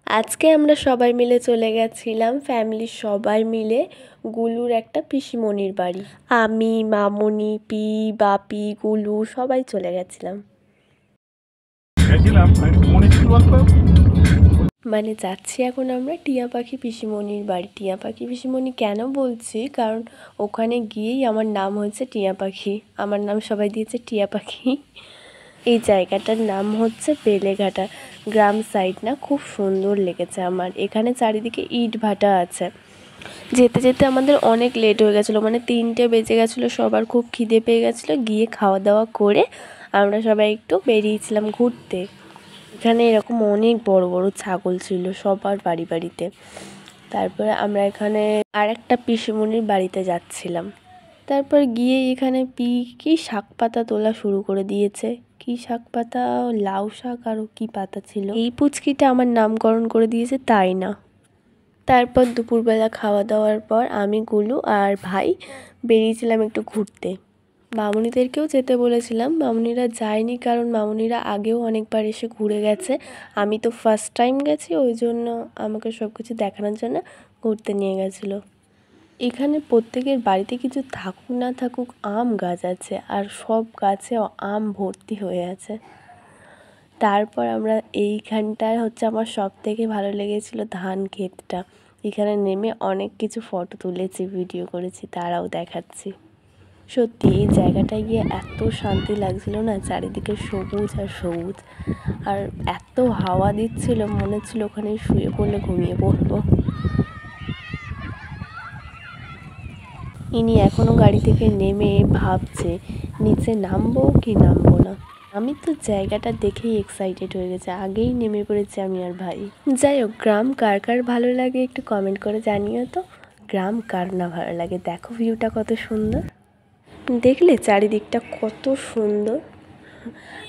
আজকে আমরা সবাই মিলে চলে গেছিলাম, ফ্যামিলির সবাই মিলে গুলুর একটা পিসিমণির বাড়ি। আমি, মামুনি, বাপি, গুলু সবাই চলে গেছিলাম। মানে যাচ্ছি এখন আমরা টিয়া পাখি পিসিমণির বাড়ি। টিয়া পাখি পিসিমণি কেন বলছি, কারণ ওখানে গিয়েই আমার নাম হয়েছে টিয়া পাখি। আমার নাম সবাই দিয়েছে টিয়া পাখি। এই জায়গাটার নাম হচ্ছে বেলেঘাটা, গ্রাম সাইড না, খুব সুন্দর লেগেছে আমার। এখানে চারিদিকে ইট ভাটা আছে। যেতে যেতে আমাদের অনেক লেট হয়ে গেছিলো, মানে 3টে বেজে গেছিলো। সবার খুব খিদে পেয়ে গেছিলো। গিয়ে খাওয়া দাওয়া করে আমরা সবাই একটু বেরিয়েছিলাম ঘুরতে। এখানে এরকম অনেক বড় বড় ছাগল ছিল সবার বাড়ি বাড়িতে। তারপরে আমরা এখানে আর একটা পিসিমণির বাড়িতে যাচ্ছিলাম। তারপর গিয়ে এখানে কি শাক পাতা তোলা শুরু করে দিয়েছে। কি শাক পাতা, লাউ শাক আরও কি পাতা ছিল। এই পুচকিটা আমার নামকরণ করে দিয়েছে তাই না। তারপর দুপুরবেলা খাওয়া দাওয়ার পর আমি, গুলু আর ভাই বেরিয়েছিলাম একটু ঘুরতে। মামুনিদেরকেও যেতে বলেছিলাম, মামুনিরা যায়নি, কারণ মামুনিরা আগেও অনেকবার এসে ঘুরে গেছে। আমি তো ফার্স্ট টাইম গেছি, ওই জন্য আমাকে সব কিছু দেখানোর জন্য ঘুরতে নিয়ে গেছিলো। এখানে প্রত্যেকের বাড়িতে কিছু থাকুক না থাকুক আম গাছ আছে, আর সব গাছে আম ভর্তি হয়ে আছে। তারপর আমরা এইখানটায় হচ্ছে আমার সব থেকে ভালো লেগেছিলো ধান ক্ষেতটা। এখানে নেমে অনেক কিছু ফটো তুলেছি, ভিডিও করেছি, তারাও দেখাচ্ছি। সত্যি এই জায়গাটায় গিয়ে এত শান্তি লাগছিল না, চারিদিকে সবুজ আর সবুজ, আর এত হাওয়া দিচ্ছিল, মনে হচ্ছিল ওখানে শুয়ে পড়লে ঘুমিয়ে পড়বো। ইনি এখনও গাড়ি থেকে নেমে ভাবছে নিচে নামবো কি নামবো না। আমি তো জায়গাটা দেখেই এক্সাইটেড হয়ে গেছে, আগেই নেমে পড়েছি আমি আর ভাই। যাই হোক, গ্রাম কার কার ভালো লাগে একটু কমেন্ট করে জানিও তো। গ্রাম কার না ভালো লাগে। দেখো ভিউটা কত সুন্দর, দেখলে চারিদিকটা কত সুন্দর।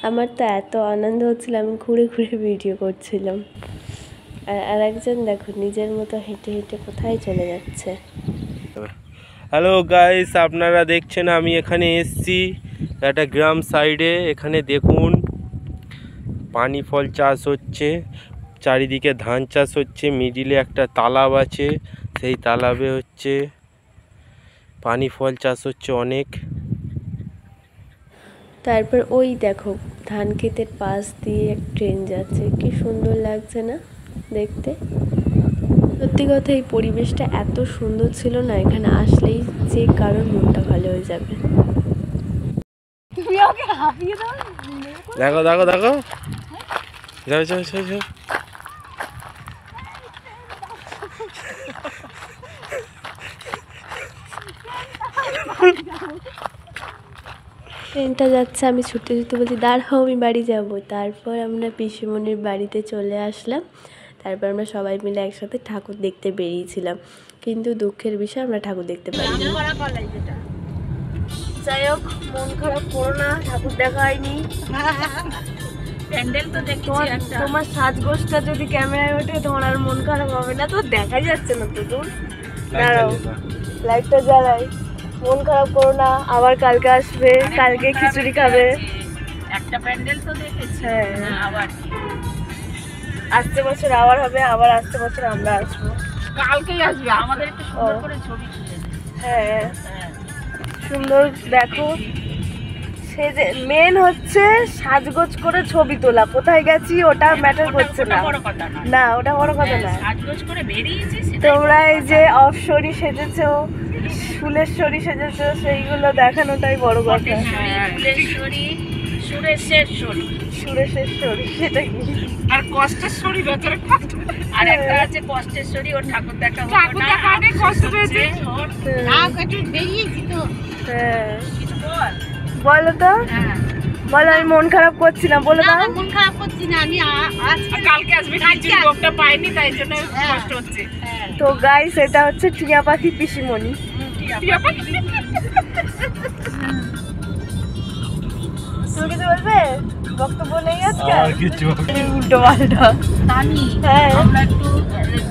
আমার তো এত আনন্দ হচ্ছিল, আমি ঘুরে ঘুরে ভিডিও করছিলাম। আর একজন দেখো নিজের মতো হেঁটে হেঁটে কোথায় চলে যাচ্ছে। হ্যালো গাইস, আপনারা দেখছেন আমি এখানে এসছি একটা গ্রাম সাইডে। এখানে দেখুন পানি ফল চাষ হচ্ছে, চারিদিকে ধান চাষ হচ্ছে, মিডিলে একটা তালাব আছে, সেই তালাবে হচ্ছে পানি ফল চাষ হচ্ছে অনেক। তারপর ওই দেখো ধান ক্ষেতের পাশ দিয়ে এক ট্রেন যাচ্ছে, কি সুন্দর লাগছে না দেখতে। সত্যি কথা এই পরিবেশটা এত সুন্দর ছিল না, এখানে আসলেই যে কারোর মনটা ভালো হয়ে যাবে। দেখো দেখো দেখো, যাও যাও যাও যাও। ট্রেনটা যাচ্ছে, আমি ছুটতে ছুটতে বলছি দাঁড়াও আমি বাড়ি যাব। তারপর আমরা পিসিমণির বাড়িতে চলে আসলাম। তারপর আমরা সবাই মিলে একসাথে ঠাকুর দেখতে বেরিয়েছিলাম, কিন্তু দুঃখের বিষয় আমরা ঠাকুর দেখতে পারিনি। যাই হোক, মন খারাপ করো না, ঠাকুর দেখা হয়নি। প্যান্ডেল তো দেখছি একটা। তোমার সাজগোজটা যদি ক্যামেরায় ওঠে তোমার আর মন খারাপ হবে না, তো দেখাই যাচ্ছে না তো। দূর দাঁড়াও, লাইটটা জ্বালাই। মন খারাপ করো না, আবার কালকে আসবে, কালকে খিচুড়ি খাবে। একটা প্যান্ডেল তো দেখেছি। হ্যাঁ, আবার আসতে বছর আবার হবে, আবার আসতে বছর আমরা আসবো। কালকেই আসবে, আমাদের একটু সুন্দর করে ছবি তুলে দে। হ্যাঁ সুন্দর দেখো। সে যে মেন হচ্ছে সাজগোজ করে ছবি তোলা, কোথায় গেছি ওটা ম্যাটার করছে না। না ওটা বড় কথা না, সাজগোজ করে বেরিয়েছি। তোমরা এই যে অপসরি সেজেছো, ফুলেশ্বরী সেজেছো, সেইগুলো দেখানোটাই বড় কথা। ফুলেশ্বরী, সুরেশ্বরী, সুরেশ্বরী সেটা কি? আর কষ্টেশ্বরী বেচারা কষ্ট। আর একটা আছে কষ্টেশ্বরী, ওর ঠাকুর দেখা হলো না, অনেক কষ্ট পেয়েছে ওর। একটু বেরিয়েছি তো। হ্যাঁ কিছু বল, বলো তো। হ্যাঁ বলো, আমি মন খারাপ করছি না, বলে দাও। মন খারাপ করছি না, আমি আজকে কালকে আসবে, খিচুড়ি ভোগটা পাইনি তাই জন্য কষ্ট হচ্ছে। তো গাইস, এটা হচ্ছে টিয়া পাখি পিসিমণি। তুমি কিছু বলবে? বক্তব্য নেই আজকে উল্টো পাল্টা। হ্যাঁ, আমরা একটু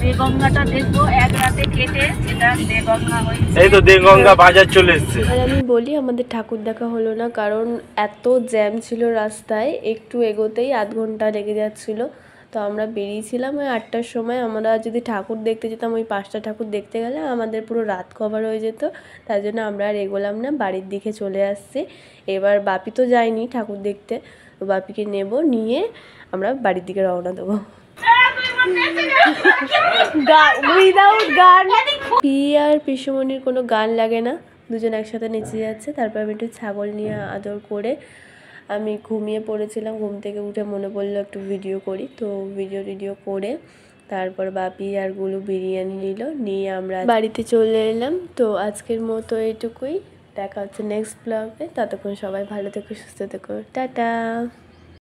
দেগঙ্গাটা দেখবো এক রাতে কেটে, সেটা দেগঙ্গা হয়েছে। এই তো দেগঙ্গা বাজার চলে এসছে। আর আমি বলি আমাদের ঠাকুর দেখা হলো না, কারণ এত জ্যাম ছিল রাস্তায়, একটু এগোতেই আধ ঘন্টা লেগে যাচ্ছিল। তো আমরা বেরিয়েছিলাম ওই 8টার সময়। আমরা যদি ঠাকুর দেখতে যেতাম ওই 5টা ঠাকুর দেখতে গেলে আমাদের পুরো রাত কভার হয়ে যেত, তার জন্য আমরা আর এগোলাম না, বাড়ির দিকে চলে আসছি। এবার বাপি তো যায়নি ঠাকুর দেখতে, তো বাপিকে নেব, নিয়ে আমরা বাড়ির দিকে রওনা দেবো। উইদাউট গান পি আর পিসুমণির কোনো গান লাগে না, দুজন একসাথে নেচে যাচ্ছে। তারপর আমি একটু ছাগল নিয়ে আদর করে আমি ঘুমিয়ে পড়েছিলাম। ঘুম থেকে উঠে মনে পড়লো একটু ভিডিও করি, তো ভিডিও করে তারপর বাপি আর গুলু বিরিয়ানি নিল, নিয়ে আমরা বাড়িতে চলে এলাম। তো আজকের মতো এইটুকুই, দেখা হচ্ছে নেক্সট ব্লগে। ততক্ষণ সবাই ভালো থেকো, সুস্থ থেকো, টাটা।